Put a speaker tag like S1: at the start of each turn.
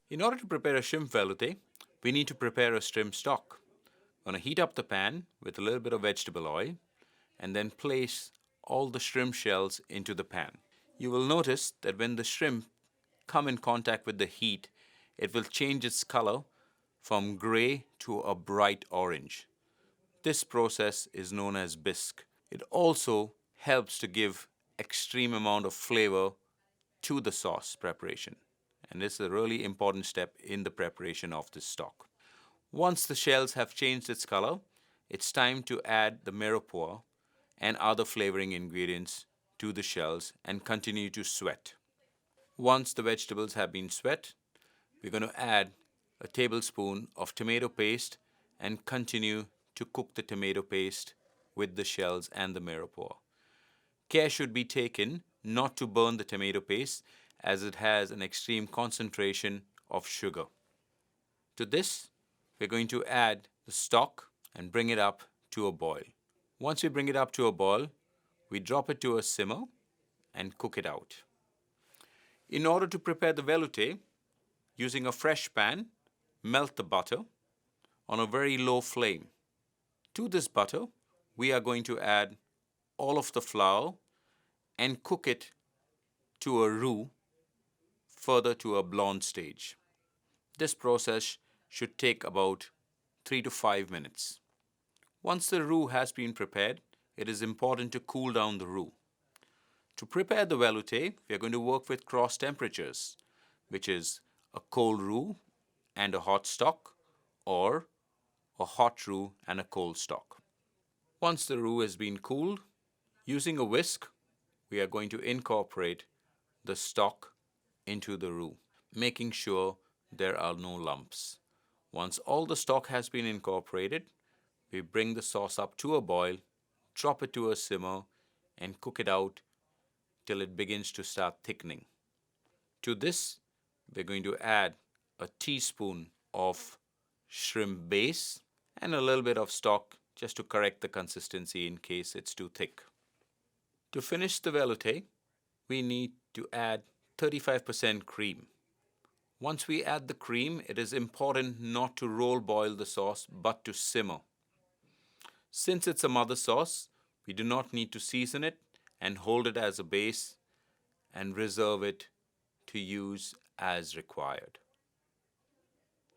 S1: In order to prepare a shrimp veloute, we need to prepare a shrimp stock. I'm going to heat up the pan with a little bit of vegetable oil and then place all the shrimp shells into the pan. You will notice that when the shrimp come in contact with the heat, it will change its color from gray to a bright orange. This process is known as bisque. It also helps to give extreme amount of flavor to the sauce preparation. And this is a really important step in the preparation of this stock. Once the shells have changed its color, it's time to add the mirepoix and other flavoring ingredients to the shells and continue to sweat. Once the vegetables have been sweat, we're going to add a tablespoon of tomato paste and continue to cook the tomato paste with the shells and the mirepoix. Care should be taken not to burn the tomato paste as it has an extreme concentration of sugar. To this, we're going to add the stock and bring it up to a boil. Once we bring it up to a boil, we drop it to a simmer and cook it out. In order to prepare the veloute, using a fresh pan, melt the butter on a very low flame. To this butter, we are going to add all of the flour and cook it to a roux, further to a blonde stage. This process should take about 3 to 5 minutes. Once the roux has been prepared, it is important to cool down the roux. To prepare the veloute, we are going to work with cross temperatures, which is a cold roux and a hot stock, or a hot roux and a cold stock. Once the roux has been cooled, using a whisk, we are going to incorporate the stock into the roux, making sure there are no lumps. Once all the stock has been incorporated, we bring the sauce up to a boil, drop it to a simmer, and cook it out till it begins to start thickening. To this, we're going to add a teaspoon of shrimp base and a little bit of stock just to correct the consistency in case it's too thick. To finish the veloute, we need to add 35% cream. Once we add the cream, it is important not to roll boil the sauce but to simmer. Since it's a mother sauce, we do not need to season it and hold it as a base and reserve it to use as required.